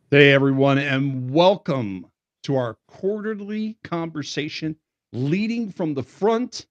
Hey, everyone, and welcome to our quarterly conversation leading from the front.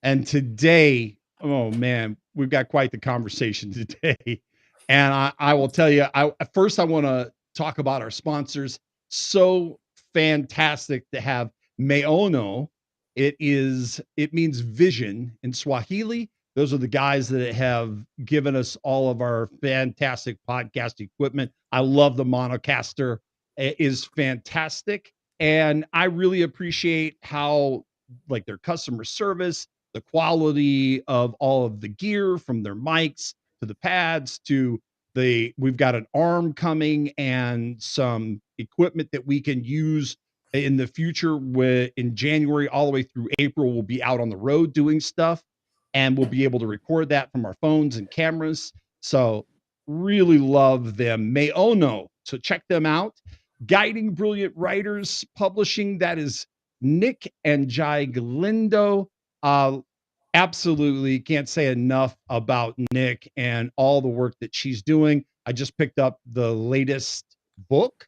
And today, oh man, we've got quite the conversation today. And I will tell you, I want to talk about our sponsors. So fantastic to have Maono. It means vision in Swahili. Those are the guys that have given us all of our fantastic podcast equipment. I love the Monocaster. It is fantastic. And I really appreciate how like their customer service, the quality of all of the gear from their mics to the pads to we've got an arm coming and some equipment that we can use in the future in January all the way through April. We'll be out on the road doing stuff and we'll be able to record that from our phones and cameras. So really love them. Mayono. So check them out. Guiding Brilliant Writers Publishing. That is Nick and Jai Galindo. Uh, Absolutely can't say enough about Nick and all the work that she's doing. I just picked up the latest book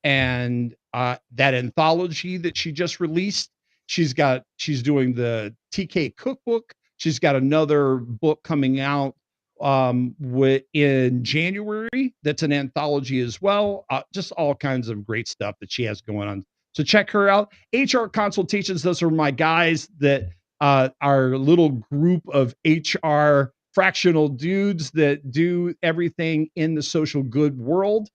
and that anthology that she just released. She's doing the TK cookbook. She's got another book coming out in January. That's an anthology as well. Just all kinds of great stuff that she has going on. So check her out. HR consultations. Those are my guys that our little group of HR fractional dudes that do everything in the social good world.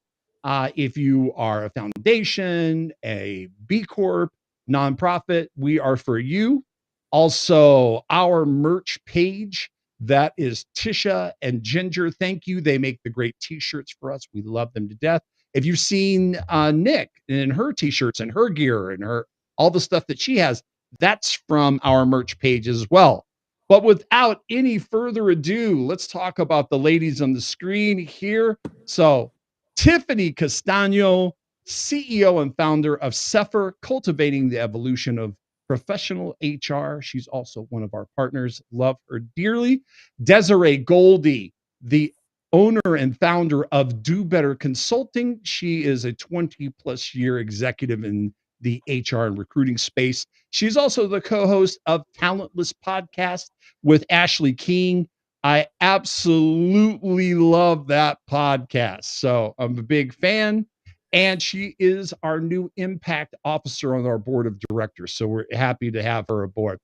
If you are a foundation, a B Corp, nonprofit, we are for you. Also, our merch page, that is Tisha and Ginger. Thank you. They make the great t shirts for us. We love them to death. If you've seen Nick and her t shirts and her gear and her all the stuff that she has, that's from our merch page as well. But without any further ado, let's talk about the ladies on the screen here. So, Tiffany Castano, CEO and founder of Sepher, cultivating the evolution of professional HR. She's also one of our partners. Love her dearly. Desiree Goldie, the owner and founder of Do Better Consulting. She is a 20 plus year executive in the HR and recruiting space. She's also the co host of Talentless Podcast with Ashley King. I absolutely love that podcast. So I'm a big fan. And she is our new impact officer on our board of directors. So we're happy to have her aboard.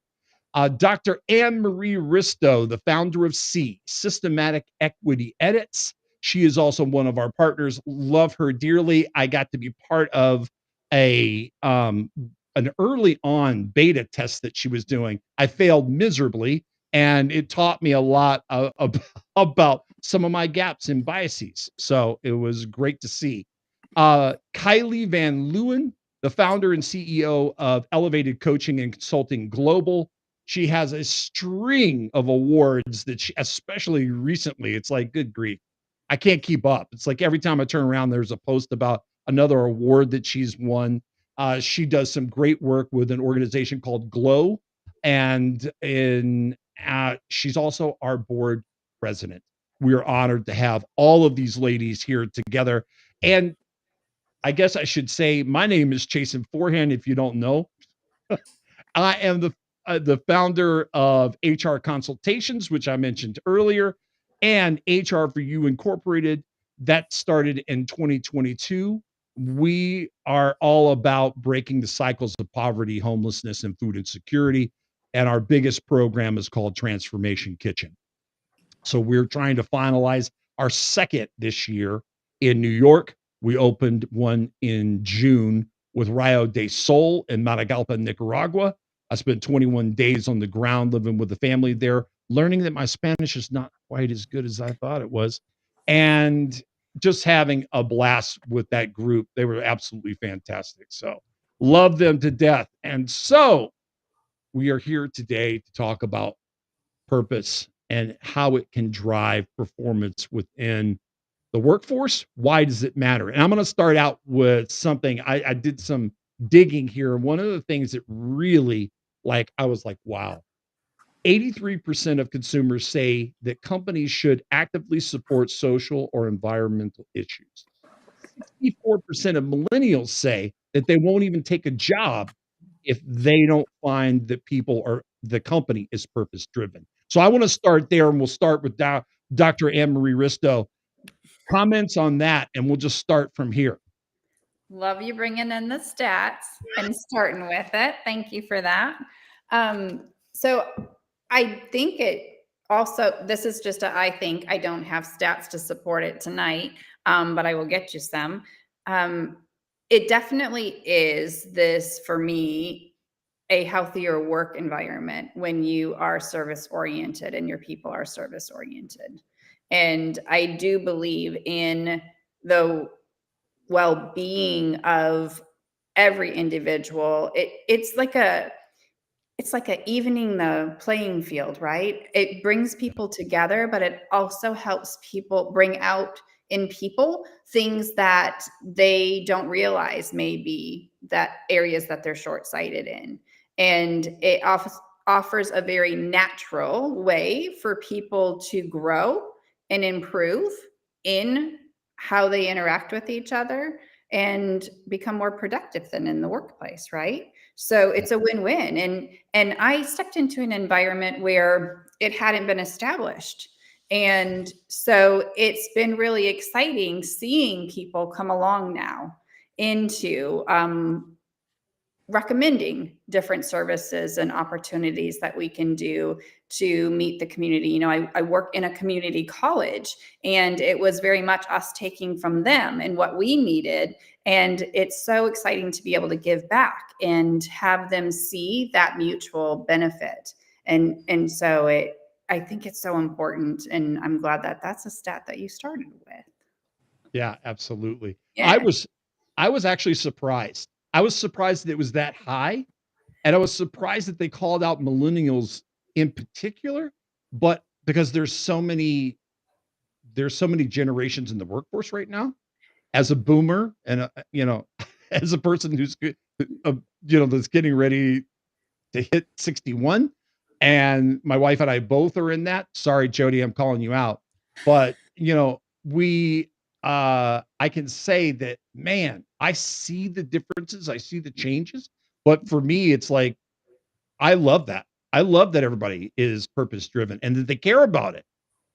Dr. Anne Marie Risto, the founder of Systematic Equity Edits. She is also one of our partners. Love her dearly. I got to be part of a an early on beta test that she was doing. I failed miserably, and it taught me a lot about some of my gaps and biases. So it was great to see. Kylie Van Leeuwen, the founder and CEO of Elevated Coaching and Consulting Global. She has a string of awards that she, especially recently, it's like, good grief. I can't keep up. It's like every time I turn around, there's a post about another award that she's won. She does some great work with an organization called Glow, and she's also our board president. We are honored to have all of these ladies here together. And I guess I should say my name is Chasen Forehand. If you don't know, I am the founder of HR Consultations, which I mentioned earlier, and HR for You Incorporated. That started in 2022. We are all about breaking the cycles of poverty, homelessness, and food insecurity. And our biggest program is called Transformation Kitchen. So we're trying to finalize our second this year in New York. We opened one in June with Rayo de Sol in Matagalpa, Nicaragua. I spent 21 days on the ground living with the family there, learning that my Spanish is not quite as good as I thought it was, and just having a blast with that group. They were absolutely fantastic. So, love them to death. And so, we are here today to talk about purpose and how it can drive performance within the workforce. Why does it matter? And I'm going to start out with something. I did some digging here. One of the things that really, like, I was like, wow. 83% of consumers say that companies should actively support social or environmental issues. 64% of millennials say that they won't even take a job if they don't find that people or the company is purpose driven. So I want to start there, and we'll start with Dr. Anne Marie Risto. Comments on that, and we'll just start from here. Love you bringing in the stats and starting with it. Thank you for that. So I think it also, this is just I think, I don't have stats to support it tonight, but I will get you some. It definitely is this, for me, a healthier work environment when you are service oriented and your people are service oriented. And I do believe in the well-being of every individual. It's like a evening the playing field, right? It brings people together, but it also helps people bring out in people things that they don't realize may be that areas that they're short-sighted in. And it offers a very natural way for people to grow and improve in how they interact with each other and become more productive than in the workplace, right? So it's a win-win. And I stepped into an environment where it hadn't been established. And so it's been really exciting seeing people come along now into recommending different services and opportunities that we can do to meet the community. You know, I work in a community college, and it was very much us taking from them and what we needed. And it's so exciting to be able to give back and have them see that mutual benefit. And so I think it's so important. And I'm glad that that's a stat that you started with. Yeah, absolutely. Yeah. I was actually surprised. I was surprised that it was that high, and I was surprised that they called out millennials in particular, but because there's so many generations in the workforce right now. As a boomer and as a person who's that's getting ready to hit 61, and my wife and I both are in that. Sorry, Jody, I'm calling you out. But, we I can say that, man, I see the differences, I see the changes, but for me, it's like, I love that. I love that everybody is purpose driven and that they care about it.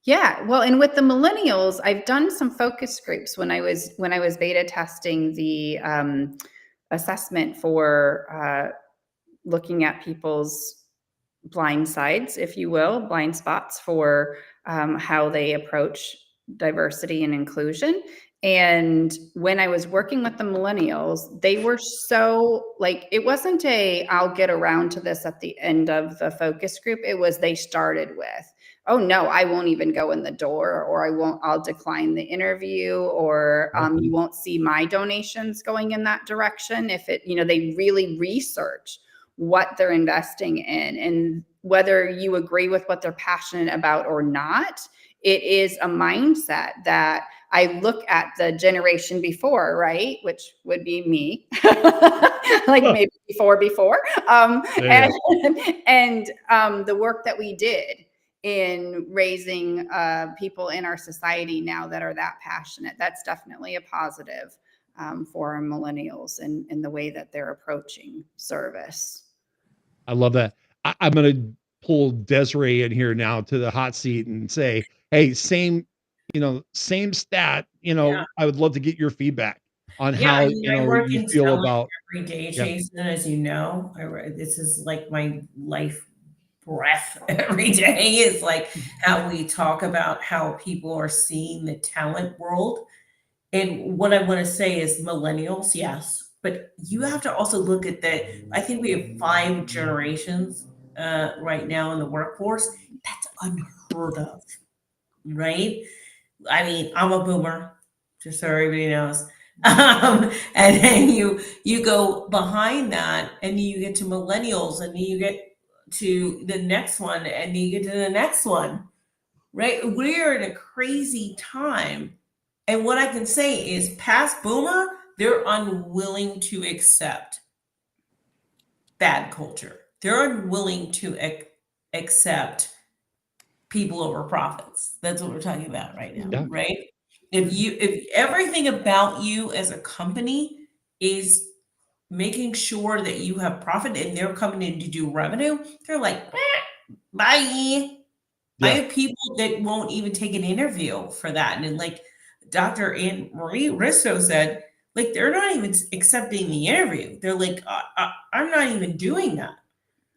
Yeah, well, and with the millennials, I've done some focus groups when I was beta testing the assessment for looking at people's blind sides, if you will, blind spots for how they approach diversity and inclusion. And when I was working with the millennials, they were so like, it wasn't I'll get around to this at the end of the focus group. It was, they started with, oh no, I won't even go in the door, or I'll decline the interview, or you won't see my donations going in that direction. If they really research what they're investing in, and whether you agree with what they're passionate about or not, it is a mindset that I look at the generation before, right? Which would be me, like maybe before, Yeah. and the work that we did in raising people in our society now that are that passionate. That's definitely a positive for our millennials and the way that they're approaching service. I love that. I'm gonna pull Desiree in here now to the hot seat and say, hey, same stat. Yeah. I would love to get your feedback on Yeah, how I mean, I work you in feel talent about. every day, Yeah, Jason, as you know. This is like my life breath every day is like how we talk about how people are seeing the talent world. And what I want to say is millennials, yes, but you have to also look at I think we have 5 generations right now in the workforce. That's unheard of, right? I mean, I'm a boomer, just so everybody knows. And then you go behind that, and you get to millennials, and you get to the next one, and you get to the next one, right? We're in a crazy time. And what I can say is, past boomer, they're unwilling to accept bad culture. They're unwilling to accept people over profits. That's what we're talking about right now, yeah, right? If everything about you as a company is making sure that you have profit and they're coming in to do revenue, they're like, bye. I Yeah. have people that won't even take an interview for that. And then, like Dr. Anne Marie Risto said, like, they're not even accepting the interview. They're like, I'm not even doing that.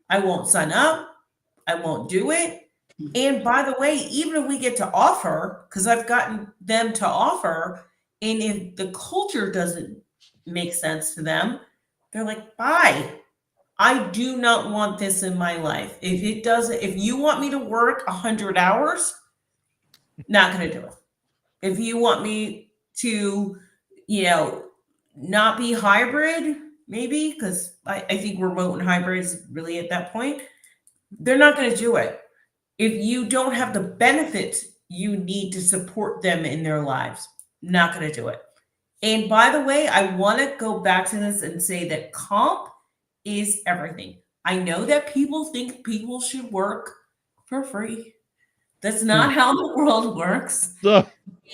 I won't sign up. I won't do it. And by the way, even if we get to offer, because I've gotten them to offer, and if the culture doesn't make sense to them, they're like, bye. I do not want this in my life. If it doesn't, if you want me to work 100 hours, not going to do it. If you want me to, not be hybrid, maybe, because I think remote and hybrid is really at that point, they're not going to do it. If you don't have the benefits you need to support them in their lives, not going to do it. And by the way, I want to go back to this and say that comp is everything. I know that people think people should work for free. That's not how the world works.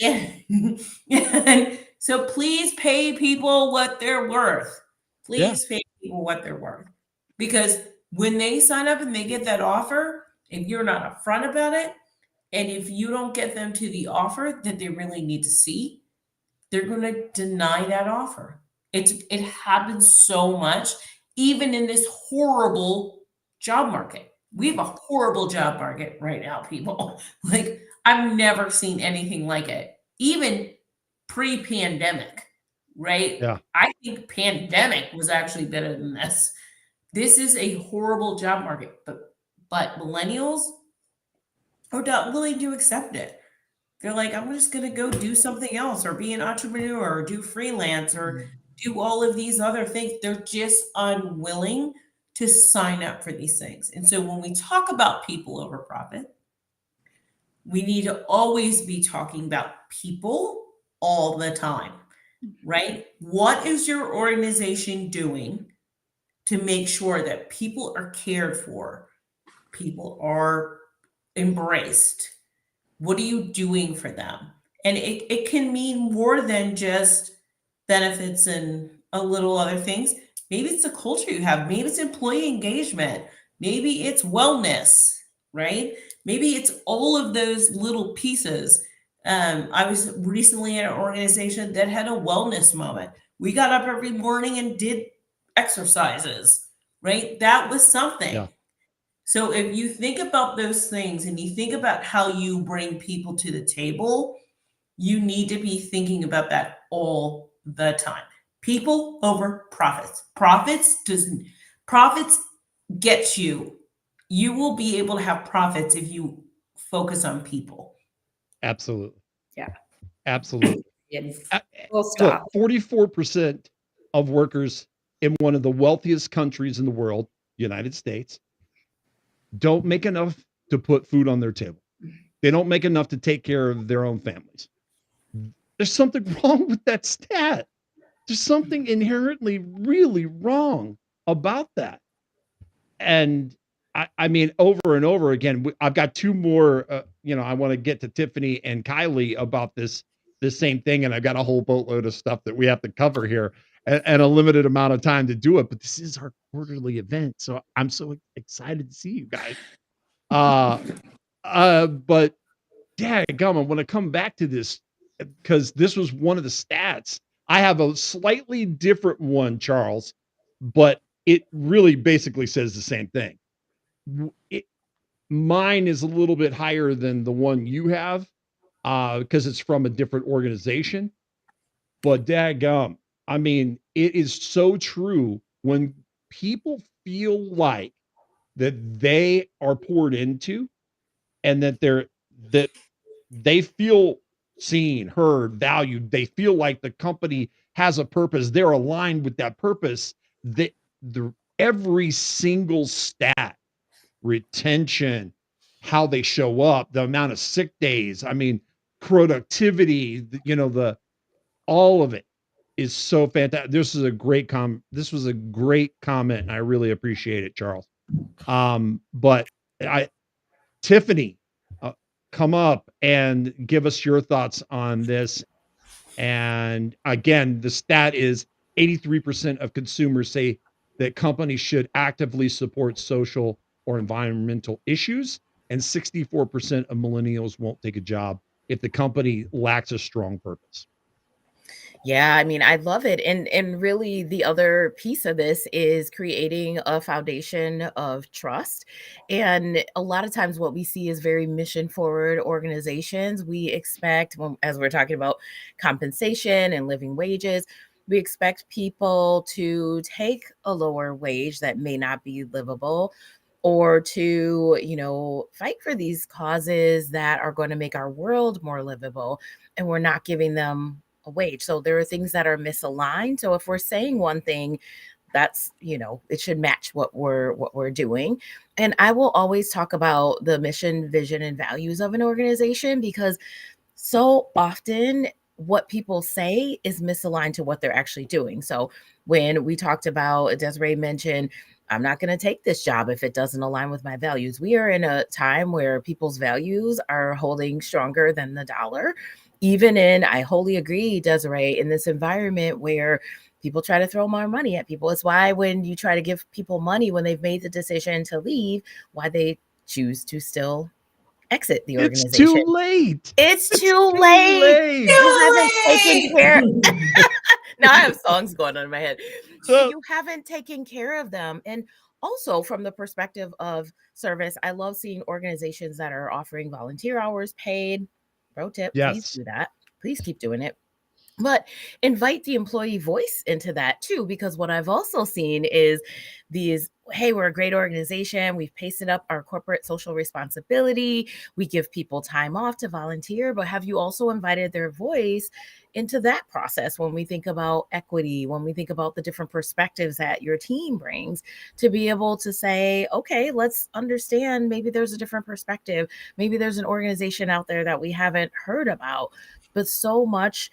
And so please pay people what they're worth. Please pay people what they're worth. Because when they sign up and they get that offer, if you're not upfront about it, and if you don't get them to the offer that they really need to see, they're going to deny that offer. It happens so much, even in this horrible job market. We have a horrible job market right now, people. Like, I've never seen anything like it, even pre-pandemic, right? Yeah. I think pandemic was actually better than this. This is a horrible job market, but millennials are not willing to accept it. They're like, I'm just going to go do something else or be an entrepreneur or do freelance or do all of these other things. They're just unwilling to sign up for these things. And so when we talk about people over profit, we need to always be talking about people all the time, right? What is your organization doing to make sure that people are cared for, people are embraced? What are you doing for them? And it can mean more than just benefits and a little other things. Maybe it's the culture you have. Maybe it's employee engagement. Maybe it's wellness, right? Maybe it's all of those little pieces. I was recently in an organization that had a wellness moment. We got up every morning and did exercises, right? That was something. Yeah. So if you think about those things and you think about how you bring people to the table, you need to be thinking about that all the time. People over profits. Profits get you. You will be able to have profits if you focus on people. Absolutely. Yeah. Absolutely. Yes. We'll stop. Look, 44% of workers in one of the wealthiest countries in the world, United States, don't make enough to put food on their table. They don't make enough to take care of their own families. There's something wrong with that stat. There's something inherently really wrong about that. And I mean, over and over again, I've got two more, I want to get to Tiffany and Kylie about this same thing. And I've got a whole boatload of stuff that we have to cover here and a limited amount of time to do it. But this is our quarterly event. So I'm so excited to see you guys. But dadgum, I want to come back to this because this was one of the stats. I have a slightly different one, Charles, but it really basically says the same thing. Mine is a little bit higher than the one you have because it's from a different organization. But dadgum, I mean, it is so true when people feel like that they are poured into and that they feel seen, heard, valued. They feel like the company has a purpose. They're aligned with that purpose. Every single stat, retention, how they show up, the amount of sick days, I mean, productivity, all of it is so fantastic. This was a great comment, and I really appreciate it, Charles. But Tiffany, come up and give us your thoughts on this And again, the stat is 83% of consumers say that companies should actively support social or environmental issues, and 64% of millennials won't take a job if the company lacks a strong purpose. Yeah, I mean, I love it. And really the other piece of this is creating a foundation of trust. And a lot of times what we see is very mission forward organizations. We expect, well, as we're talking about compensation and living wages, we expect people to take a lower wage that may not be livable, or to, fight for these causes that are going to make our world more livable, and we're not giving them a wage. So there are things that are misaligned. So if we're saying one thing, that's, it should match what we're doing. And I will always talk about the mission, vision, and values of an organization, because so often what people say is misaligned to what they're actually doing. So when we talked about, Desiree mentioned, I'm not going to take this job if it doesn't align with my values. We are in a time where people's values are holding stronger than the dollar. Even in, I wholly agree, Desiree, in this environment where people try to throw more money at people. It's why when you try to give people money when they've made the decision to leave, why they choose to still exit the It's organization. too late. It's It's too late. late. You haven't taken care. Now I have songs going on in my head. So you haven't taken care of them. And also from the perspective of service, I love seeing organizations that are offering volunteer hours paid. Pro tip, please Yes. do that. Please keep doing it. But invite the employee voice into that too, because what I've also seen is these, hey, we're a great organization. We've pasted up our corporate social responsibility. We give people time off to volunteer, but have you also invited their voice into that process when we think about equity, when we think about the different perspectives that your team brings, to be able to say, okay, let's understand, maybe there's a different perspective. Maybe there's an organization out there that we haven't heard about, but so much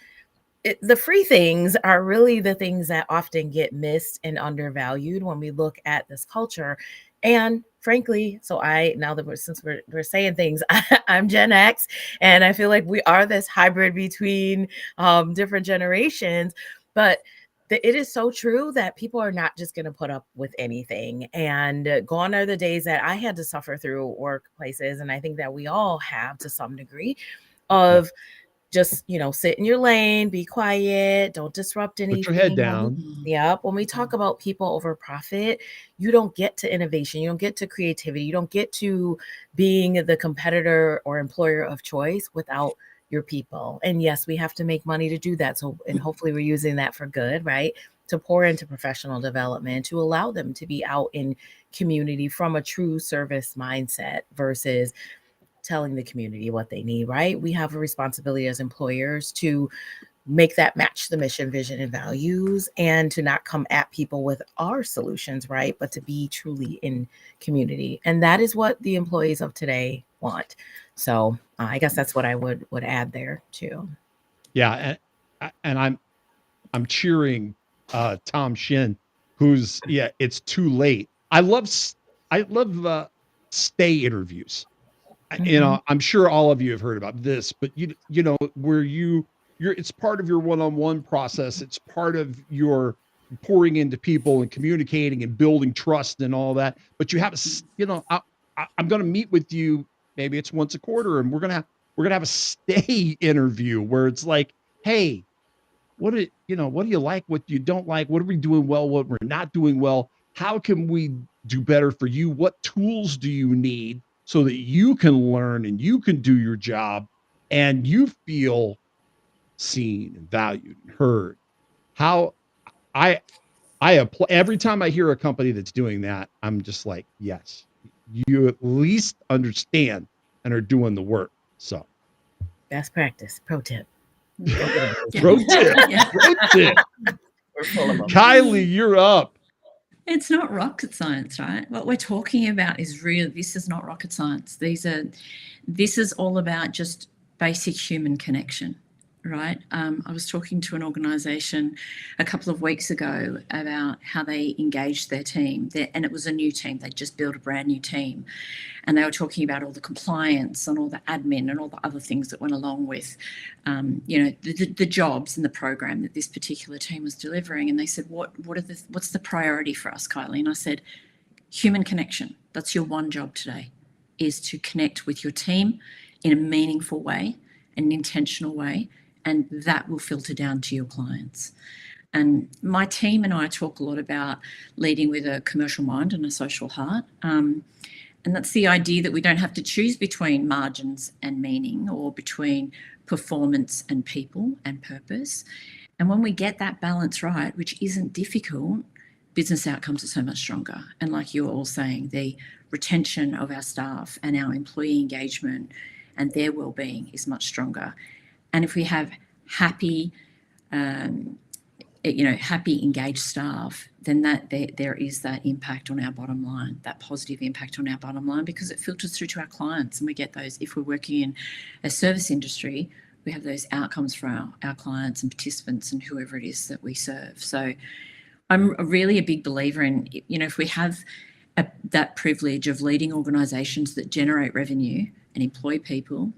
the free things are really the things that often get missed and undervalued when we look at this culture. And frankly, now that since we're saying things, I'm Gen X, and I feel like we are this hybrid between different generations, but it is so true that people are not just going to put up with anything. And gone are the days that I had to suffer through workplaces, and I think that we all have to some degree, of just, sit in your lane, be quiet, don't disrupt anything. Put your head down. Yep. When we talk about people over profit, you don't get to innovation. You don't get to creativity. You don't get to being the competitor or employer of choice without your people. And yes, we have to make money to do that. So, and hopefully we're using that for good, right? To pour into professional development, to allow them to be out in community from a true service mindset versus telling the community what they need, right? We have a responsibility as employers to make that match the mission, vision, and values, and to not come at people with our solutions, right? But to be truly in community. And that is what the employees of today want. So I guess that's what I would add there too. Yeah. And I'm cheering Tom Shin, who's, it's too late. I love stay interviews. I'm sure all of you have heard about this, but where it's part of your one-on-one process. It's part of your pouring into people and communicating and building trust and all that. But you have I'm going to meet with you. Maybe it's once a quarter, and we're going to have a stay interview where it's like, hey, what do you like? What you don't like? What are we doing well? What we're not doing well? How can we do better for you? What tools do you need so that you can learn and you can do your job and you feel seen and valued and heard? How I apply every time I hear a company that's doing that, I'm just like, yes, you at least understand and are doing the work. So best practice, pro tip. Pro tip. Pro tip. We're full of them. Kylie, you're up. It's not rocket science, right? What we're talking about is real. This is not rocket science. This is all about just basic human connection. right? I was talking to an organisation a couple of weeks ago about how they engaged their team, and it was a new team. They just built a brand new team, and they were talking about all the compliance and all the admin and all the other things that went along with, the jobs and the program that this particular team was delivering. And they said, "What's the priority for us, Kylie?" And I said, "Human connection. That's your one job today, is to connect with your team in a meaningful way, an intentional way, and that will filter down to your clients." And my team and I talk a lot about leading with a commercial mind and a social heart. And that's the idea that we don't have to choose between margins and meaning, or between performance and people and purpose. And when we get that balance right, which isn't difficult, business outcomes are so much stronger. And like you were all saying, the retention of our staff and our employee engagement and their well-being is much stronger. And if we have happy, happy, engaged staff, then there is that impact on our bottom line, that positive impact on our bottom line, because it filters through to our clients. And we get those, if we're working in a service industry, we have those outcomes for our clients and participants and whoever it is that we serve. So I'm really a big believer in, if we have that privilege of leading organisations that generate revenue and employ people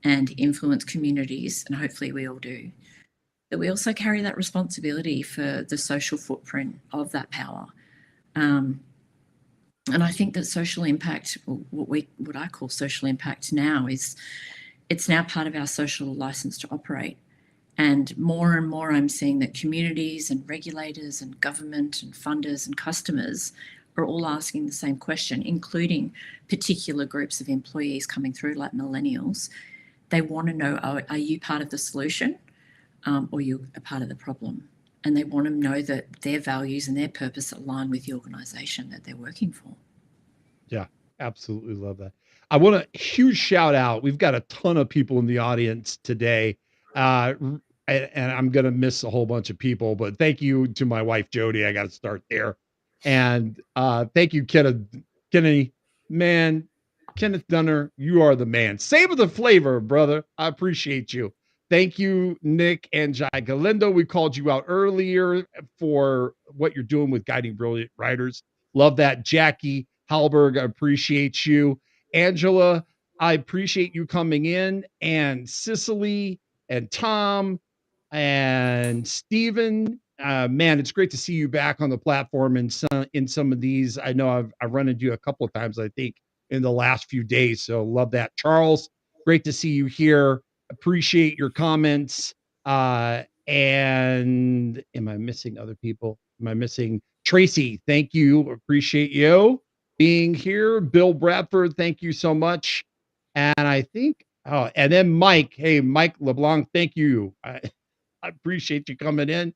and influence communities, and hopefully we all do, that we also carry that responsibility for the social footprint of that power. And I think that social impact, what I call social impact now, it's now part of our social license to operate. And more I'm seeing that communities and regulators and government and funders and customers are all asking the same question, including particular groups of employees coming through like millennials. They want to know, are you part of the solution? Or you're a part of the problem. And they want to know that their values and their purpose align with the organisation that they're working for. Yeah, absolutely love that. I want a huge shout out. We've got a ton of people in the audience today. And I'm going to miss a whole bunch of people, but thank you to my wife, Jody. I got to start there. And thank you, Kenneth Dunner. You are the man. Savor the flavor, brother. I appreciate you. Thank you, Nick and Jai Galindo. We called you out earlier for what you're doing with Guiding Brilliant Writers. Love that. Jackie Halberg, I appreciate you. Angela, I appreciate you coming in. And Cicely and Tom and Stephen. Man, it's great to see you back on the platform in some of these. I know I've run into you a couple of times, I think, in the last few days. So love that. Charles, great to see you here. Appreciate your comments. And am I missing other people? Am I missing Tracy? Thank you. Appreciate you being here. Bill Bradford, thank you so much. And I think, and then Mike. Hey, Mike LeBlanc, thank you. I appreciate you coming in.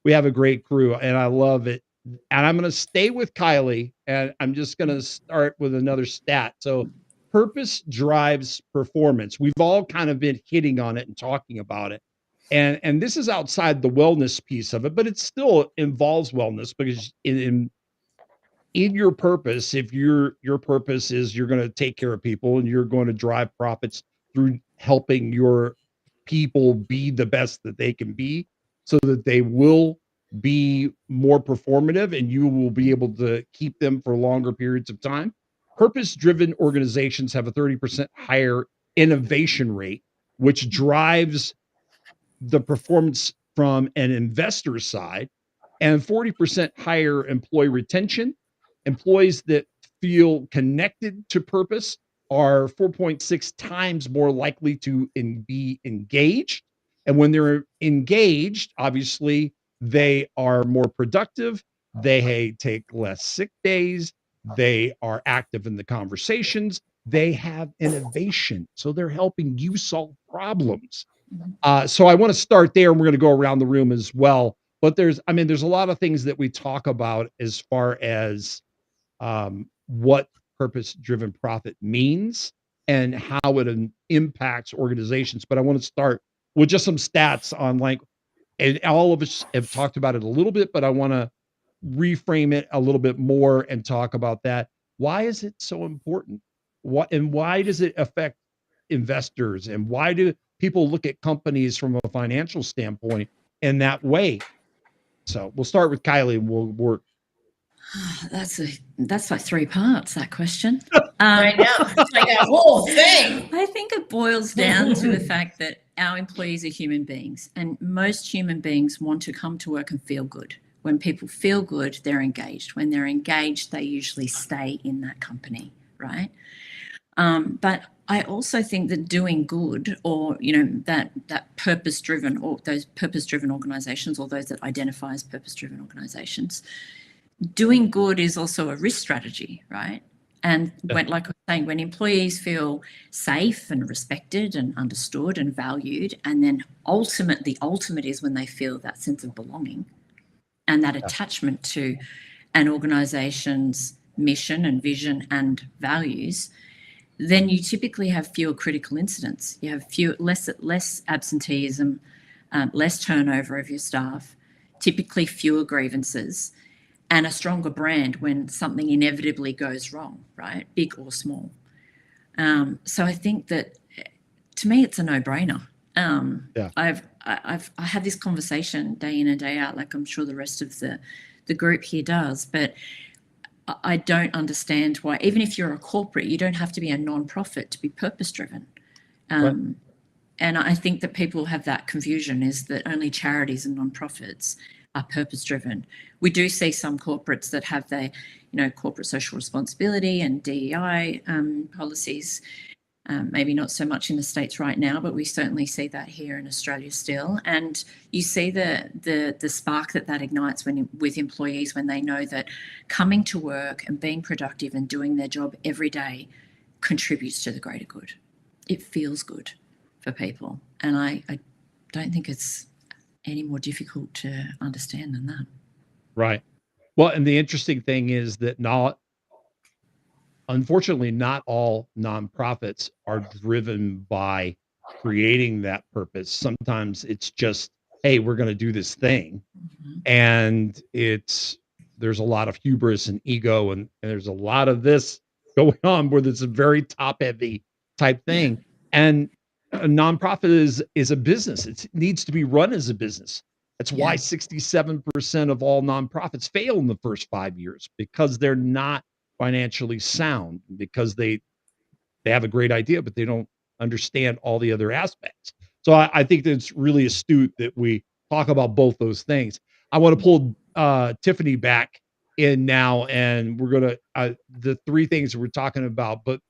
We have a great crew and I love it. And I'm going to stay with Kylie, and I'm just going to start with another stat. So purpose drives performance. We've all kind of been hitting on it and talking about it. And this is outside the wellness piece of it, but it still involves wellness, because in your purpose, if your purpose is you're going to take care of people and you're going to drive profits through helping your people be the best that they can be, so that they will be more performative and you will be able to keep them for longer periods of time. Purpose-driven organizations have a 30% higher innovation rate, which drives the performance from an investor side, and 40% higher employee retention. Employees that feel connected to purpose are 4.6 times more likely to be engaged. And when they're engaged, obviously, they are more productive. They take less sick days. They are active in the conversations. They have innovation. So they're helping you solve problems. So I want to start there, and we're going to go around the room as well. But there's a lot of things that we talk about as far as what purpose-driven profit means and how it impacts organizations. But I want to start with just some stats on, like, and all of us have talked about it a little bit, but I want to reframe it a little bit more and talk about that. Why is it so important? Why does it affect investors? And why do people look at companies from a financial standpoint in that way. So we'll start with Kylie and we'll work. That's like 3 parts, that question. I know. It's like a whole thing. I think it boils down to the fact that our employees are human beings, and most human beings want to come to work and feel good. When people feel good, they're engaged. When they're engaged, they usually stay in that company, right? But I also think that doing good, or that purpose-driven, or those purpose-driven organizations, or those that identify as purpose-driven organizations, doing good is also a risk strategy, right? And when, like I was saying, when employees feel safe and respected and understood and valued, and then the ultimate is when they feel that sense of belonging and that attachment to an organization's mission and vision and values, then you typically have fewer critical incidents. You have less absenteeism, less turnover of your staff, typically fewer grievances, and a stronger brand when something inevitably goes wrong, right? Big or small. So I think that, to me, it's a no-brainer. I had this conversation day in and day out, like I'm sure the rest of the group here does, but I don't understand why, even if you're a corporate, you don't have to be a non-profit to be purpose-driven. And I think that people have that confusion, is that only charities and non-profits are purpose-driven. We do see some corporates that have their, corporate social responsibility and DEI policies. Maybe not so much in the States right now, but we certainly see that here in Australia still. And you see the spark that ignites with employees when they know that coming to work and being productive and doing their job every day contributes to the greater good. It feels good for people. And I don't think it's any more difficult to understand than that. Right. Well, and the interesting thing is that unfortunately, not all nonprofits are driven by creating that purpose. Sometimes it's just, hey, we're going to do this thing. Mm-hmm. And there's a lot of hubris and ego, and there's a lot of this going on where it's a very top heavy type thing. Yeah. And a nonprofit is a business. It needs to be run as a business. That's why 67% of all nonprofits fail in the first 5 years, because they're not financially sound, because they have a great idea, but they don't understand all the other aspects. So I think that it's really astute that we talk about both those things. I want to pull Tiffany back in now, and we're going to the three things that we're talking about, but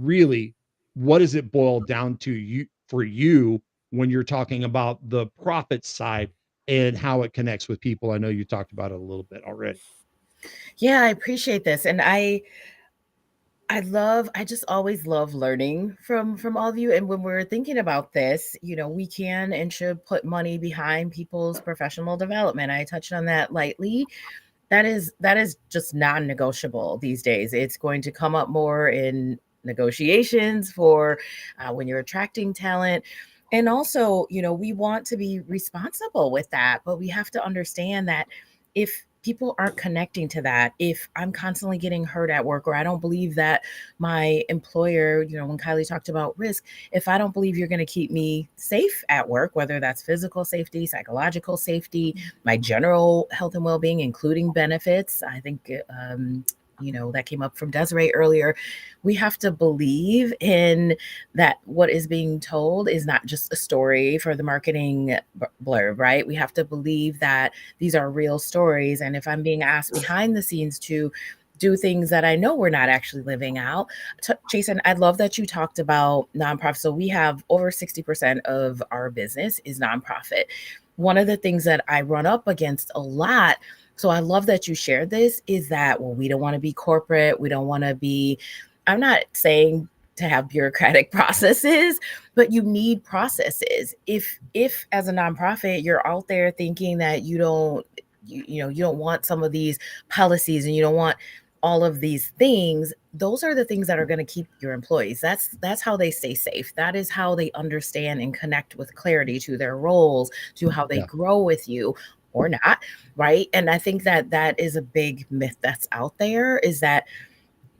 really, what does it boil down to for you when you're talking about the profit side and how it connects with people? I know you talked about it a little bit already. Yeah, I appreciate this. And I just always love learning from all of you. And when we're thinking about this, we can and should put money behind people's professional development. I touched on that lightly. That is just non-negotiable these days. It's going to come up more in negotiations for when you're attracting talent. And also, we want to be responsible with that, but we have to understand that if people aren't connecting to that, if I'm constantly getting hurt at work, or I don't believe that my employer, when Kylie talked about risk, if I don't believe you're going to keep me safe at work, whether that's physical safety, psychological safety, my general health and well-being, including benefits, I think, that came up from Desiree earlier, we have to believe in that what is being told is not just a story for the marketing blurb, right? We have to believe that these are real stories. And if I'm being asked behind the scenes to do things that I know we're not actually living out. Jason, I love that you talked about nonprofit. So we have over 60% of our business is nonprofit. One of the things that I run up against a lot, so I love that you shared this, is that, well, we don't want to be corporate. We don't want to be, I'm not saying to have bureaucratic processes, but you need processes. If as a nonprofit, you're out there thinking that you don't want some of these policies and you don't want all of these things, those are the things that are going to keep your employees. That's how they stay safe. That is how they understand and connect with clarity to their roles, to how they grow with you or not, right? And I think that is a big myth that's out there, is that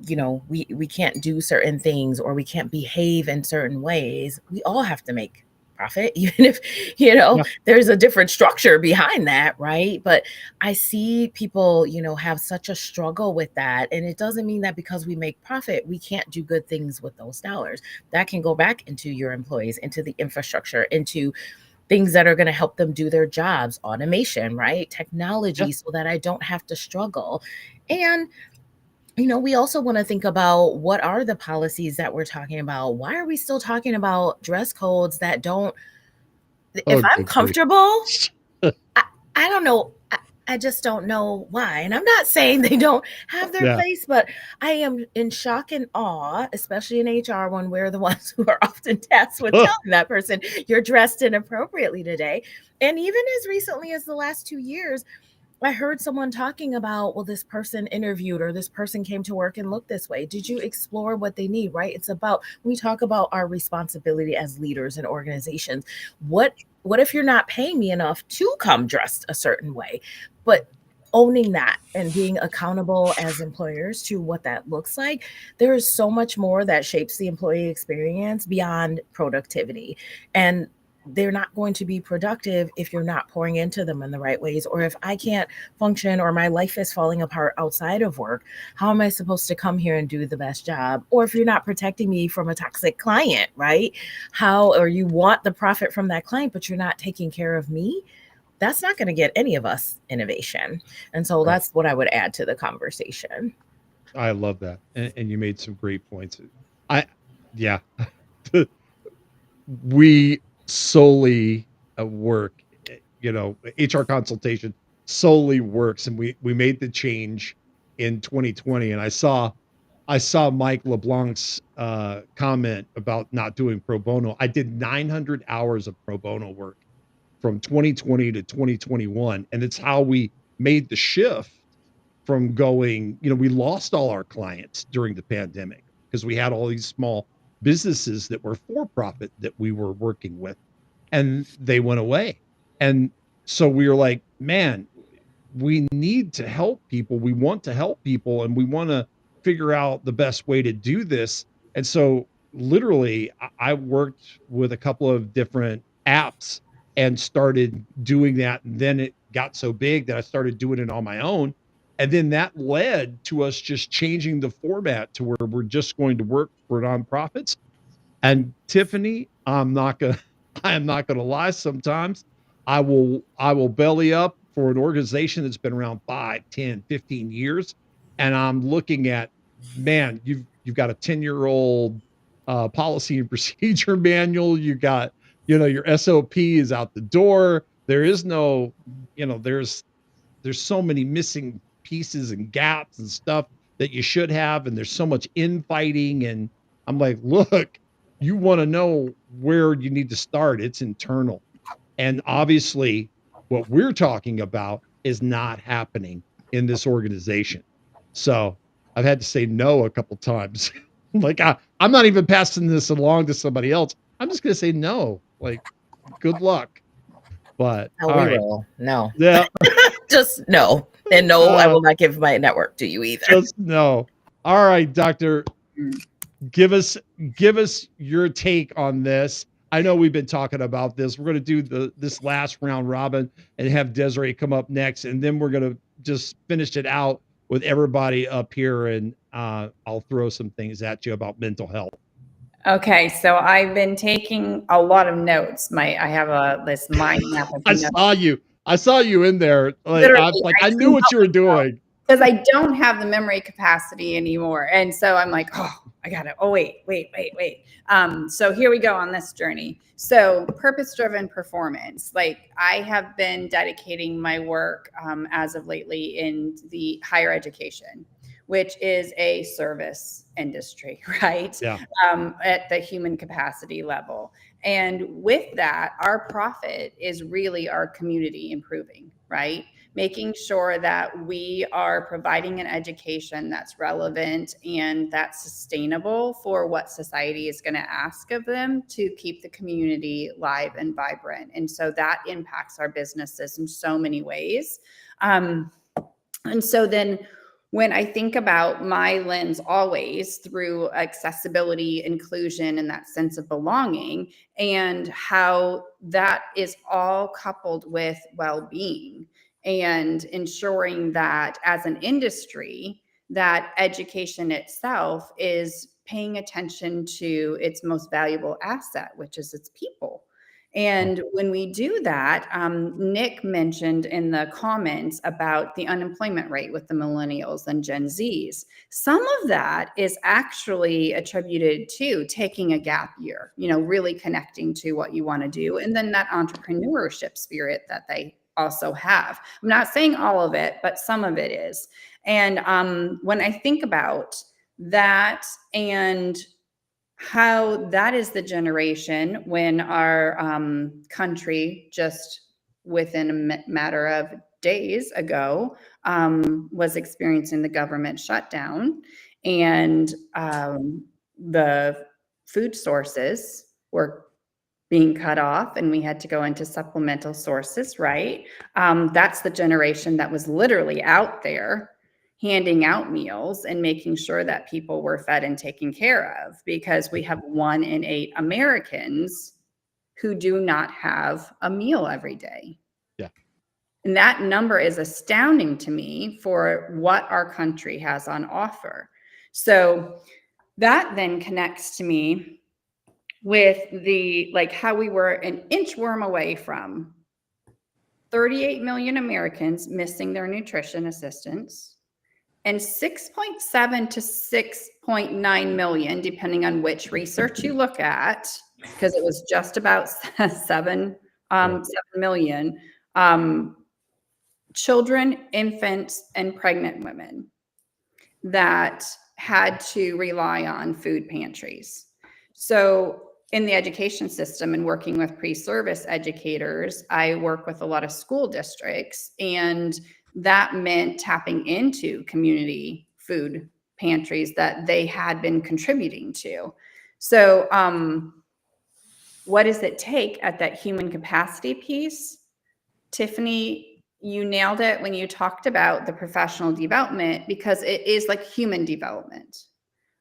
we can't do certain things or we can't behave in certain ways. We all have to make profit, even if Yeah. there's a different structure behind that, right? But I see people have such a struggle with that, and it doesn't mean that because we make profit we can't do good things with those dollars. That can go back into your employees, into the infrastructure, into things that are going to help them do their jobs, automation, right? Technology, Yeah. so that I don't have to struggle. And we also want to think about what are the policies that we're talking about. Why are we still talking about dress codes that don't, Oh, if I'm good grief. comfortable, I don't know. I just don't know why. And I'm not saying they don't have their Yeah. place, but I am in shock and awe, especially in HR, when we're the ones who are often tasked with telling that person you're dressed inappropriately today. And even as recently as the last 2 years, I heard someone talking about, well, this person interviewed or this person came to work and looked this way. Did you explore what they need, right? It's about, we talk about our responsibility as leaders in organizations. What if you're not paying me enough to come dressed a certain way? But owning that and being accountable as employers to what that looks like, there is so much more that shapes the employee experience beyond productivity. And they're not going to be productive if you're not pouring into them in the right ways, or if I can't function or my life is falling apart outside of work. How am I supposed to come here and do the best job? Or if you're not protecting me from a toxic client, right? Or you want the profit from that client, but you're not taking care of me. That's not going to get any of us innovation. And so Right. that's what I would add to the conversation. I love that. And you made some great points. Yeah, we solely work, HR consultation solely works. And we made the change in 2020. And I saw Mike LeBlanc's comment about not doing pro bono. I did 900 hours of pro bono work from 2020 to 2021. And it's how we made the shift from going, we lost all our clients during the pandemic because we had all these small businesses that were for profit that we were working with, and they went away. And so we were like, man, we need to help people. We want to help people, and we want to figure out the best way to do this. And so literally I worked with a couple of different apps and started doing that. And then it got so big that I started doing it on my own. And then that led to us just changing the format to where we're just going to work for nonprofits. And Tiffany, I am not gonna lie. Sometimes I will belly up for an organization that's been around 5, 10, 15 years. And I'm looking at, man, you've got a 10-year-old policy and procedure manual. You got, your SOP is out the door. There is no, there's so many missing pieces and gaps and stuff that you should have. And there's so much infighting. And I'm like, look, you want to know where you need to start. It's internal. And obviously, what we're talking about is not happening in this organization. So I've had to say no a couple times. Like, I'm not even passing this along to somebody else. I'm just going to say no. Like, good luck. But No, all we right. will. No, Yeah. just no. And no, I will not give my network to you either. Just no. All right, Doctor, give us your take on this. I know we've been talking about this. We're going to do this last round robin and have Desiree come up next, and then we're going to just finish it out with everybody up here, and I'll throw some things at you about mental health. Okay, so I've been taking a lot of notes. I have this mind map of I notes. saw you in there. Literally, I knew what you were doing. Because I don't have the memory capacity anymore. And so I'm like, oh, I got it. Oh, wait. So here we go on this journey. So purpose-driven performance. Like, I have been dedicating my work as of lately in the higher education, which is a service industry, right? Yeah. At the human capacity level. And with that, our profit is really our community improving, right? Making sure that we are providing an education that's relevant and that's sustainable for what society is going to ask of them to keep the community live and vibrant. And so that impacts our businesses in so many ways. And so then when I think about my lens always through accessibility, inclusion, and that sense of belonging, and how that is all coupled with well-being and ensuring that as an industry, that education itself is paying attention to its most valuable asset, which is its people. And when we do that, Nick mentioned in the comments about the unemployment rate with the millennials and Gen Zs. Some of that is actually attributed to taking a gap year, really connecting to what you want to do. And then that entrepreneurship spirit that they also have. I'm not saying all of it, but some of it is. And when I think about that and how that is the generation when our country just within a matter of days ago was experiencing the government shutdown, and the food sources were being cut off and we had to go into supplemental sources, right? That's the generation that was literally out there handing out meals and making sure that people were fed and taken care of, because we have 1 in 8 Americans who do not have a meal every day. Yeah. And that number is astounding to me for what our country has on offer. So that then connects to me with how we were an inchworm away from 38 million Americans missing their nutrition assistance, and 6.7 to 6.9 million, depending on which research you look at, because it was just about 7 million children, infants, and pregnant women that had to rely on food pantries. So in the education system and working with pre-service educators, I work with a lot of school districts, and that meant tapping into community food pantries that they had been contributing to. So what does it take at that human capacity piece? Tiffany, you nailed it when you talked about the professional development, because it is like human development,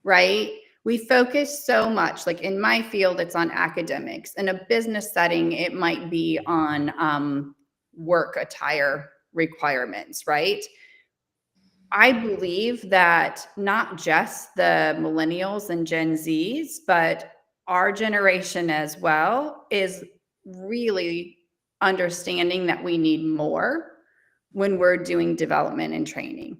right? We focus so much, like in my field, it's on academics. In a business setting, it might be on work attire requirements, right? I believe that not just the millennials and Gen Zs, but our generation as well is really understanding that we need more when we're doing development and training.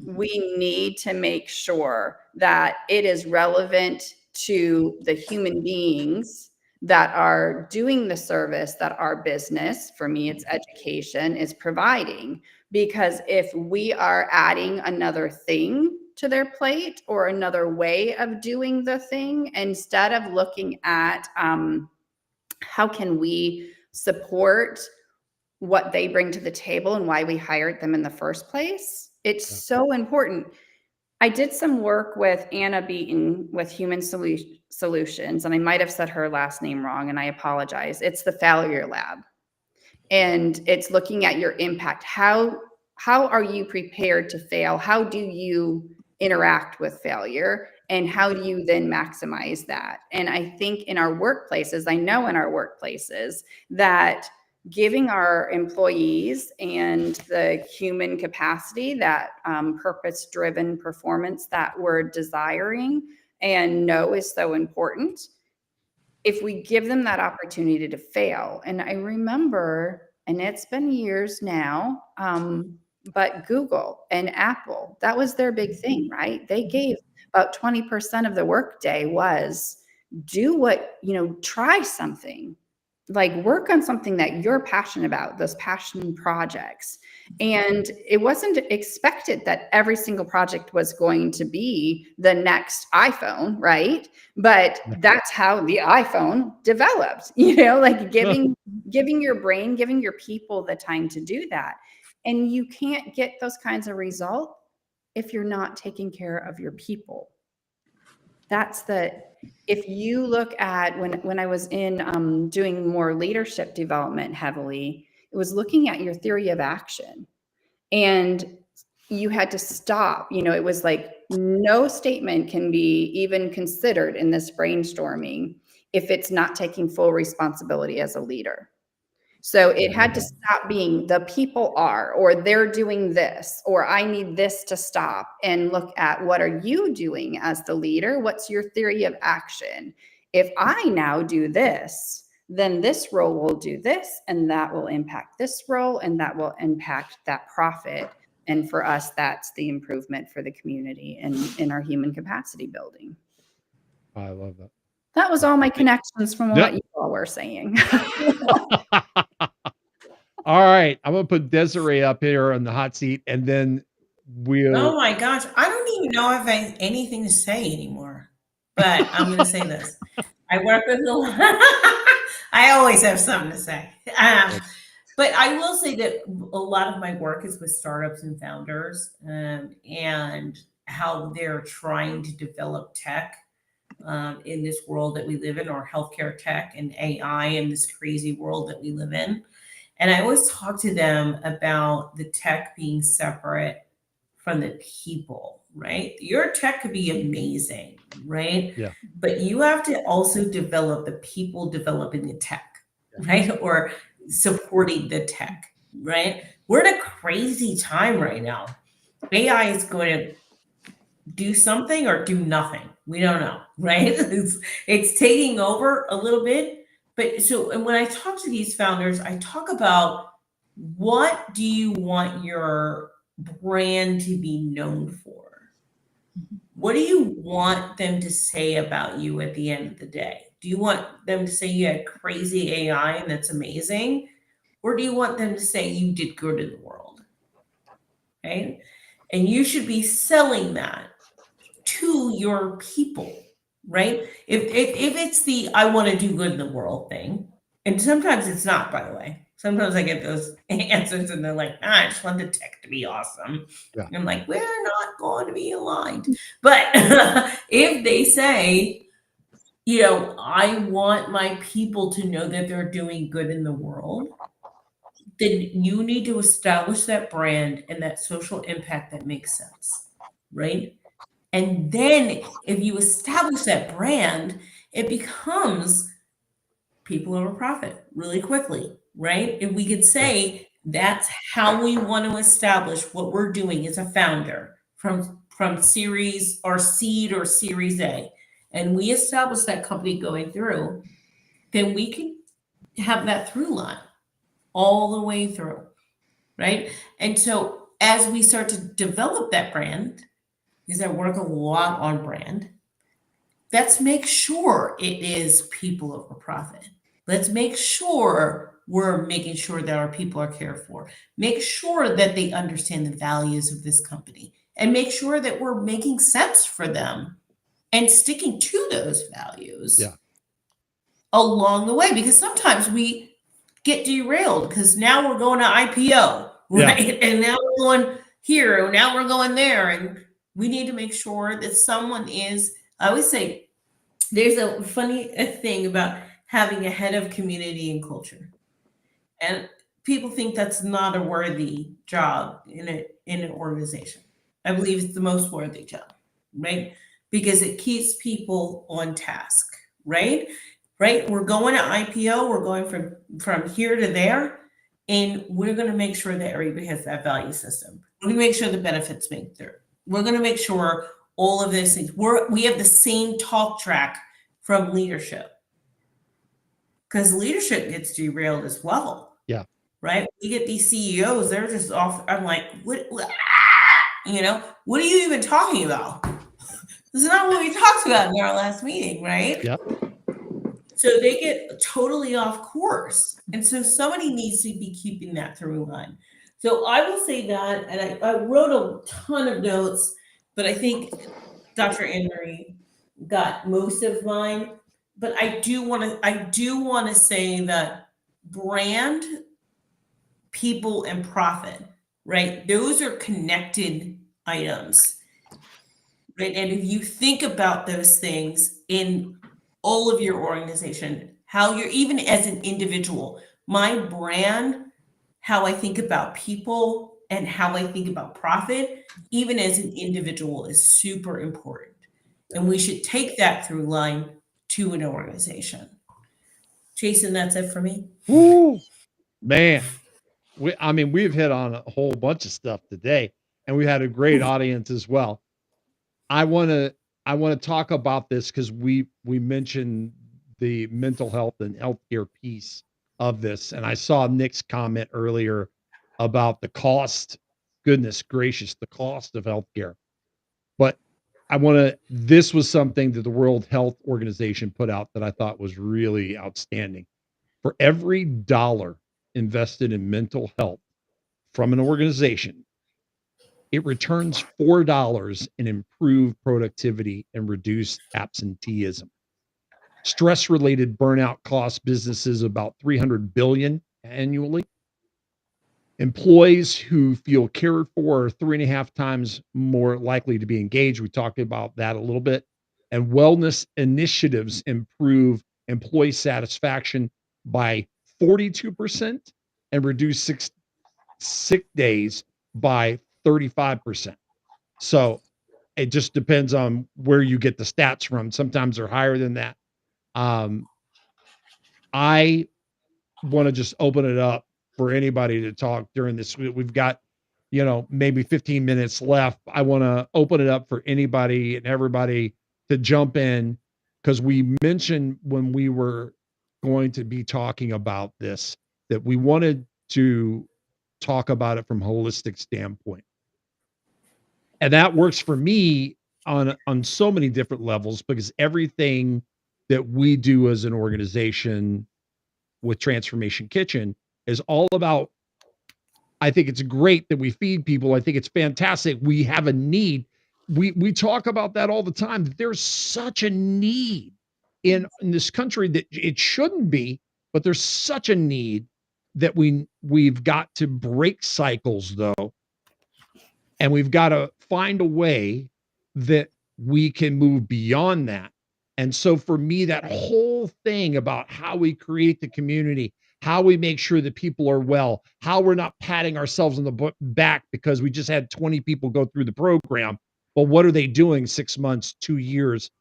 We need to make sure that it is relevant to the human beings that are doing the service that our business, for me, it's education, is providing. Because if we are adding another thing to their plate or another way of doing the thing, instead of looking at how can we support what they bring to the table and why we hired them in the first place, it's so important. I did some work with Anna Beaton with Human Solutions, and I might have said her last name wrong, and I apologize. It's the Failure Lab. And it's looking at your impact. How are you prepared to fail? How do you interact with failure? And how do you then maximize that? And I think in our workplaces, I know in our workplaces that giving our employees and the human capacity, that purpose-driven performance that we're desiring and know is so important, if we give them that opportunity to fail. And I remember, and it's been years now, but Google and Apple, that was their big thing, right? They gave about 20% of the workday was try something. Like work on something that you're passionate about, those passion projects. And it wasn't expected that every single project was going to be the next iPhone, right? But that's how the iPhone developed, like giving your brain, giving your people the time to do that. And you can't get those kinds of results if you're not taking care of your people. If you look at when I was in doing more leadership development heavily, it was looking at your theory of action. And, you had to stop. It was like no statement can be even considered in this brainstorming if it's not taking full responsibility as a leader. So it had to stop being the people are, or they're doing this, or I need this to stop, and look at what are you doing as the leader? What's your theory of action? If I now do this, then this role will do this, and that will impact this role, and that will impact that profit. And for us, that's the improvement for the community and in our human capacity building. I love that. That was all my connections from Yep. what you all were saying. All right, I'm gonna put Desiree up here on the hot seat, and then we'll. Oh my gosh, I don't even know if I have anything to say anymore. But I'm going to say this: I work with a lot. I always have something to say. But I will say that a lot of my work is with startups and founders, and how they're trying to develop tech in this world that we live in, or healthcare tech and AI in this crazy world that we live in. And I always talk to them about the tech being separate from the people, right? Your tech could be amazing, right? Yeah. But you have to also develop the people developing the tech, right? Or supporting the tech, right? We're in a crazy time right now. AI is going to do something or do nothing. We don't know, right? It's taking over a little bit. But so, and when I talk to these founders, I talk about, what do you want your brand to be known for? What do you want them to say about you at the end of the day? Do you want them to say you had crazy AI and that's amazing? Or do you want them to say you did good in the world? Right? And you should be selling that to your people, right? If it's the I want to do good in the world thing, and sometimes it's not, by the way. Sometimes I get those answers and they're like, I just want the tech to be awesome. Yeah. And I'm like, we're not going to be aligned. But if they say, I want my people to know that they're doing good in the world, then you need to establish that brand and that social impact that makes sense, right? And then if you establish that brand, it becomes people over profit really quickly, right? If we could say that's how we want to establish what we're doing as a founder from series or seed or series A, and we establish that company going through, then we can have that through line all the way through, right? And so as we start to develop that brand, because I work a lot on brand, let's make sure it is people over profit. Let's make sure we're making sure that our people are cared for. Make sure that they understand the values of this company, and make sure that we're making sense for them and sticking to those values along the way. Because sometimes we get derailed because now we're going to IPO, right? Yeah. And now we're going here, now we're going there. And we need to make sure that someone is, I always say, there's a funny thing about having a head of community and culture. And people think that's not a worthy job in an organization. I believe it's the most worthy job, right? Because it keeps people on task, right? Right? We're going to IPO, we're going from here to there, and we're going to make sure that everybody has that value system. We're going to make sure the benefits make through. We're going to make sure all of those things, we have the same talk track from leadership. Because leadership gets derailed as well. Yeah. Right? We get these CEOs, they're just off. I'm like, what are you even talking about? This is not what we talked about in our last meeting, right? Yep. So they get totally off course. And so somebody needs to be keeping that through line. So I will say that, and I wrote a ton of notes, but I think Dr. Anne-Marie got most of mine. But I do want to say that brand, people, and profit, right? Those are connected items, right? And if you think about those things in all of your organization, how you're, even as an individual, my brand, how I think about people and how I think about profit, even as an individual, is super important. And we should take that through line to an organization. Jason, that's it for me. Woo, man. We've hit on a whole bunch of stuff today, and we had a great audience as well. I want to talk about this because we mentioned the mental health and healthcare piece of this, and I saw Nick's comment earlier about the cost. Goodness gracious, the cost of healthcare. But this was something that the World Health Organization put out that I thought was really outstanding. For every dollar invested in mental health from an organization, it returns $4 in improved productivity and reduced absenteeism. Stress-related burnout costs businesses about $300 billion annually. Employees who feel cared for are 3.5 times more likely to be engaged. We talked about that a little bit. And wellness initiatives improve employee satisfaction by 42% and reduce sick days by 35%. So it just depends on where you get the stats from. Sometimes they're higher than that. I want to just open it up for anybody to talk during this. We've got, maybe 15 minutes left. I want to open it up for anybody and everybody to jump in, because we mentioned when we were going to be talking about this that we wanted to talk about it from a holistic standpoint. And that works for me on so many different levels, because everything that we do as an organization with Transformation Kitchen is all about, I think it's great that we feed people. I think it's fantastic. We have a need. We talk about that all the time. There's such a need in this country that it shouldn't be, but there's such a need that we've got to break cycles, though. And we've got to find a way that we can move beyond that. And so for me, that whole thing about how we create the community, how we make sure that people are well, how we're not patting ourselves on the back because we just had 20 people go through the program. But what are they doing 6 months, 2 years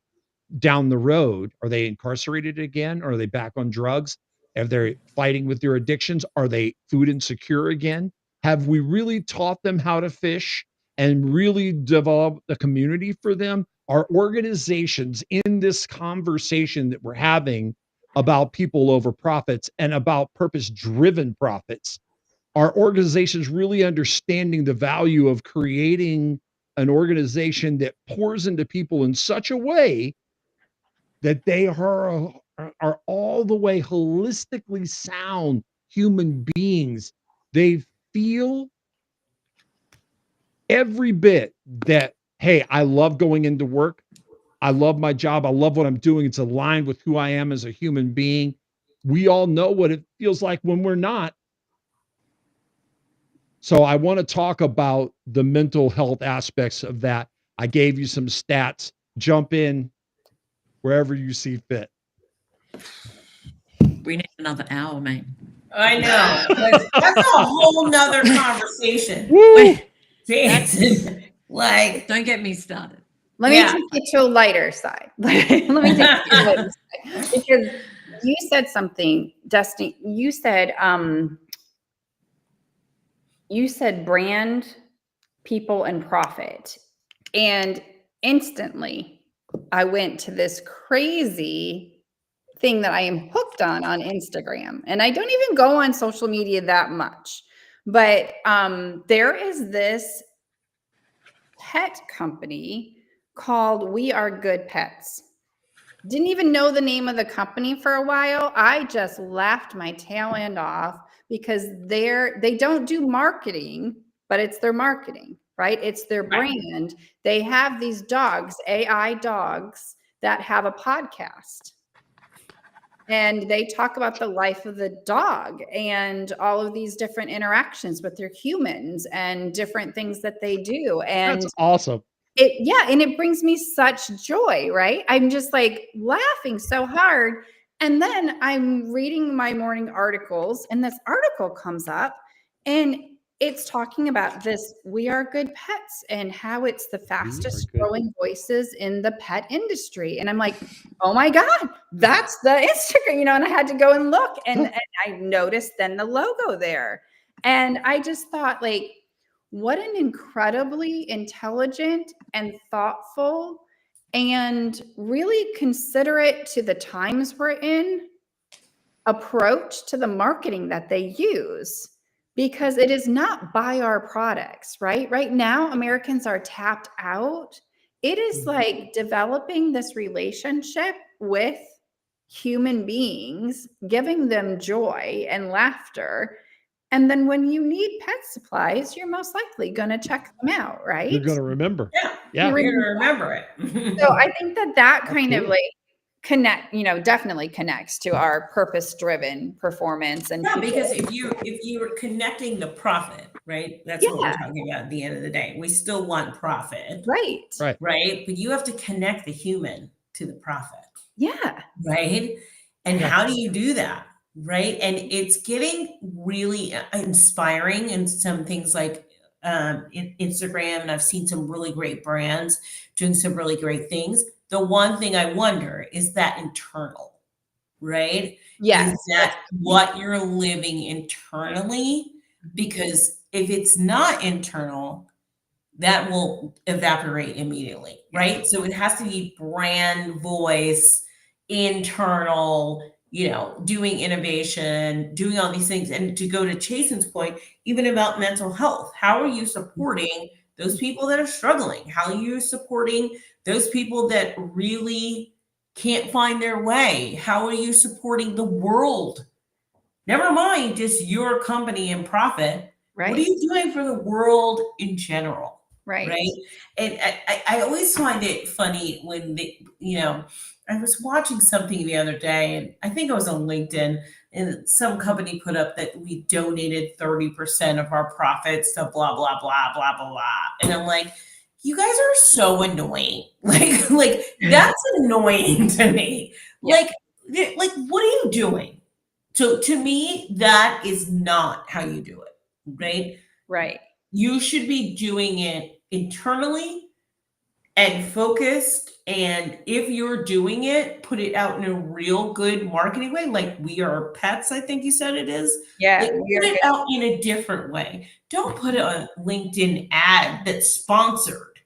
down the road? Are they incarcerated again? Are they back on drugs? Are they fighting with their addictions? Are they food insecure again? Have we really taught them how to fish and really develop a community for them? Our organizations, in this conversation that we're having about people over profits and about purpose-driven profits, are organizations really understanding the value of creating an organization that pours into people in such a way that they are all the way holistically sound human beings? They feel every bit that, hey, I love going into work. I love my job. I love what I'm doing. It's aligned with who I am as a human being. We all know what it feels like when we're not. So I want to talk about the mental health aspects of that. I gave you some stats. Jump in wherever you see fit. We need another hour, mate. I know. That's a whole nother conversation. Woo! Jason, Don't get me started. Let me take it to a lighter side. Let me take it to a lighter side. Because you said something, Destiny. You said brand, people, and profit. And instantly I went to this crazy thing that I am hooked on Instagram. And I don't even go on social media that much. But there is this pet company called We Are Good Pets. Didn't even know the name of the company for a while. I just laughed my tail end off because they don't do marketing, but it's their marketing, right? It's their brand. They have these dogs, AI dogs, that have a podcast. And they talk about the life of the dog and all of these different interactions with their humans and different things that they do. And that's awesome. And it brings me such joy, right? I'm just like laughing so hard. And then I'm reading my morning articles and this article comes up and it's talking about this We Are Good Pets and how it's the fastest Good. growing voices in the pet industry. And I'm like, oh my God, that's the Instagram, and I had to go and look and I noticed then the logo there. And I just thought, like, what an incredibly intelligent and thoughtful and really considerate to the times we're in approach to the marketing that they use, because it is not buy our products, right? Right now, Americans are tapped out. It is like developing this relationship with human beings, giving them joy and laughter. And then when you need pet supplies, you're most likely going to check them out, right? You're going to remember. Yeah, Yeah. you're gonna remember it. So I think that kind of Absolutely. like definitely connects to our purpose-driven performance. And Yeah, people- because if you're connecting the profit, right? That's what we're Yeah. talking about at the end of the day. We still want profit, right. right? But you have to connect the human to the profit, Yeah. right? And Yeah. how do you do that? Right. And it's getting really inspiring in some things like in Instagram. And I've seen some really great brands doing some really great things. The one thing I wonder is that internal, right? Yes. Is that what you're living internally? Because if it's not internal, that will evaporate immediately, right? So it has to be brand voice, internal, doing innovation, doing all these things. And to go to Chasen's point, even about mental health, how are you supporting those people that are struggling? How are you supporting those people that really can't find their way? How are you supporting the world? Never mind just your company and profit. Right. What are you doing for the world in general? Right. And I always find it funny when I was watching something the other day, and I think it was on LinkedIn, and some company put up that we donated 30% of our profits to blah, blah, blah, blah, blah, blah. And I'm like, you guys are so annoying. Like that's annoying to me. Yeah. Like, what are you doing? So to me, that is not how you do it, right? Right. You should be doing it internally and focused. And if you're doing it, put it out in a real good marketing way. Like We Are Pets, I think you said it is. Yeah. Like, put it out in a different way. Don't put it on a LinkedIn ad that's sponsored.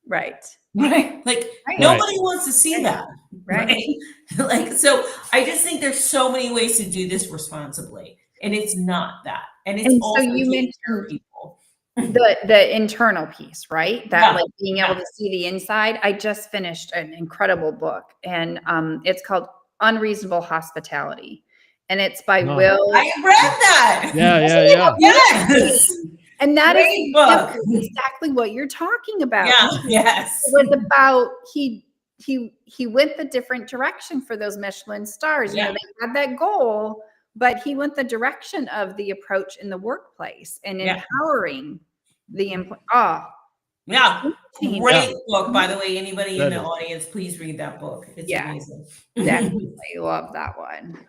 Right. Right. Like Right. nobody wants to see Right. that. Right. Like, so I just think there's so many ways to do this responsibly. And it's not that. And it's And so also you taking care of mentioned people. the internal piece, right? That Yeah. like being able to see the inside. I just finished an incredible book, and it's called Unreasonable Hospitality, and it's by Oh. Will. I read that. Yeah. Yes. And that is Great book. exactly what you're talking about. Yeah. Yes. It was about he went the different direction for those Michelin stars. Yeah. They had that goal, but he went the direction of the approach in the workplace and Yeah. empowering the Yeah. team. Great book, by the way. Anybody That in the is. audience, please read that book. It's Yeah. amazing. Definitely love that one.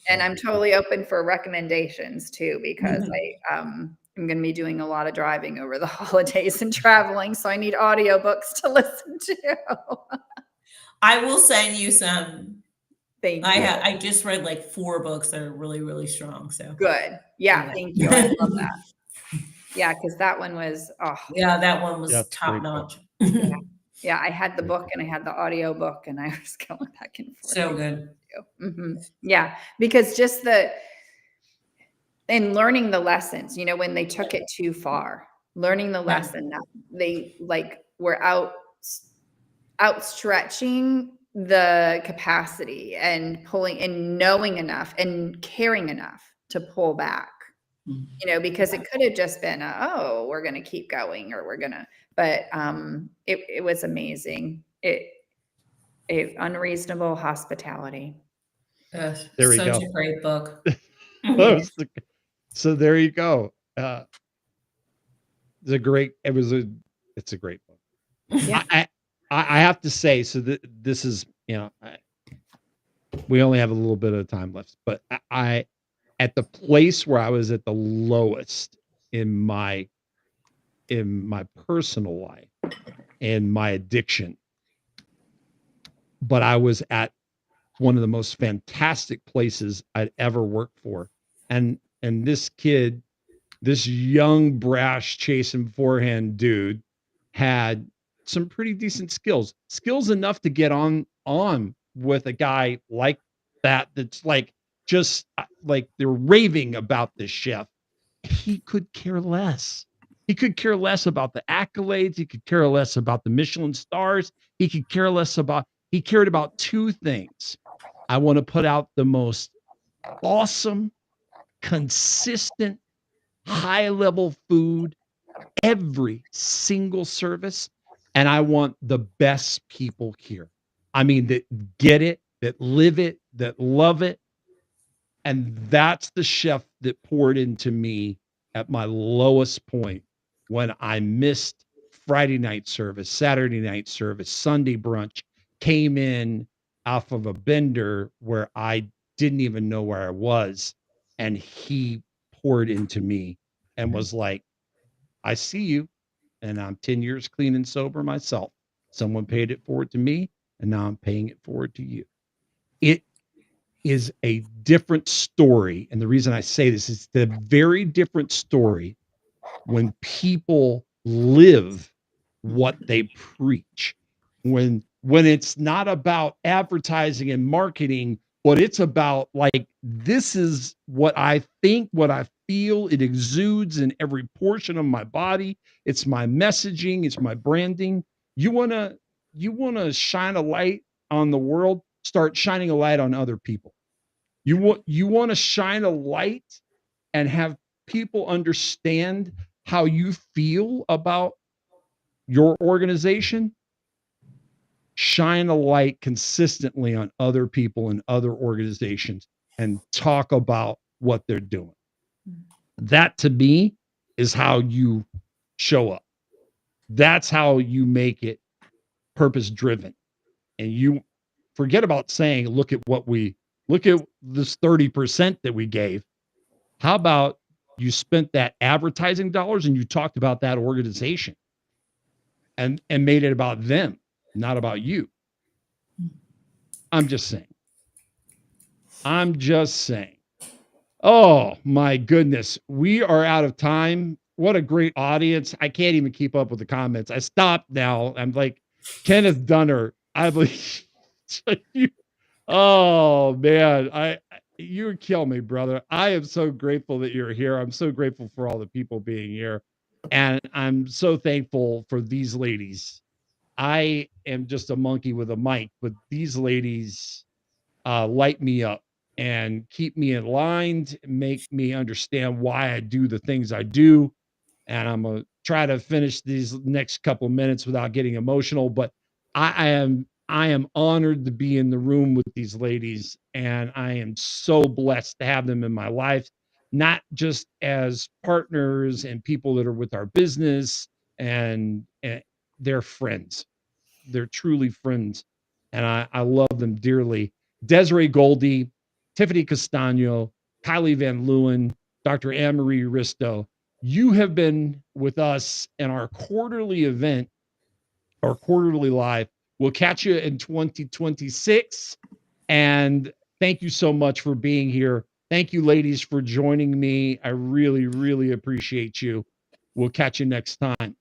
And I'm totally open for recommendations too, because I'm going to be doing a lot of driving over the holidays and traveling, so I need audiobooks to listen to. I will send you some. Thank you. I just read like 4 books that are really, really strong. So Good. Yeah, thank you. I love that. Yeah, because that one was yeah, that one was Yeah, it's a top great book. notch. yeah, I had the book and I had the audio book and I was going back and forth. So good. Yeah, because just and learning the lessons, when they took it too far, learning the lesson that they were outstretching the capacity and pulling and knowing enough and caring enough to pull back, because it could have just been, we're going to keep going or we're going to, but it was amazing. Unreasonable Hospitality. There we Such go. a great book. So there you go. It's a great book. Yeah. I have to say, so this is, we only have a little bit of time left, but I at the place where I was at the lowest in my personal life and my addiction. But I was at one of the most fantastic places I'd ever worked for. And this kid, this young, brash, chasing forehand dude had some pretty decent skills enough to get on with a guy like that. That's like, just like they're raving about this chef. He could care less. He could care less about the accolades. He could care less about the Michelin stars. He could care less about, he cared about two things. I want to put out the most awesome, consistent, high level food every single service. And I want the best people here. I mean, that get it, that live it, that love it. And that's the chef that poured into me at my lowest point when I missed Friday night service, Saturday night service, Sunday brunch, came in off of a bender where I didn't even know where I was. And he poured into me and was like, I see you, and I'm 10 years clean and sober myself. Someone paid it forward to me, and now I'm paying it forward to you. It is a different story. And the reason I say this is the very different story when people live what they preach. When it's not about advertising and marketing, but it's about like, this is what I think, what I feel, it exudes in every portion of my body. It's my messaging, it's my branding. You want to shine a light on the world, start shining a light on other people. You want to shine a light and have people understand how you feel about your organization. Shine a light consistently on other people and other organizations and talk about what they're doing. That to me is how you show up. That's how you make it purpose driven. And you forget about saying, look at this 30% that we gave. How about you spent that advertising dollars and you talked about that organization and made it about them, not about you. I'm just saying. Oh my goodness. We are out of time. What a great audience. I can't even keep up with the comments. I stopped now. I'm like, Kenneth Dunner. I believe you. Oh man. You kill me, brother. I am so grateful that you're here. I'm so grateful for all the people being here. And I'm so thankful for these ladies. I am just a monkey with a mic, but these ladies light me up and keep me aligned, make me understand why I do the things I do. And I'm going to try to finish these next couple minutes without getting emotional, but I am honored to be in the room with these ladies, and I am so blessed to have them in my life, not just as partners and people that are with our business, and they're friends. They're truly friends, and I love them dearly. Desiree Goldie, Tiffany Castano, Kylie Van Leeuwen, Dr. Anne-Marie Risto, you have been with us in our quarterly event, our quarterly live. We'll catch you in 2026. And thank you so much for being here. Thank you, ladies, for joining me. I really, really appreciate you. We'll catch you next time.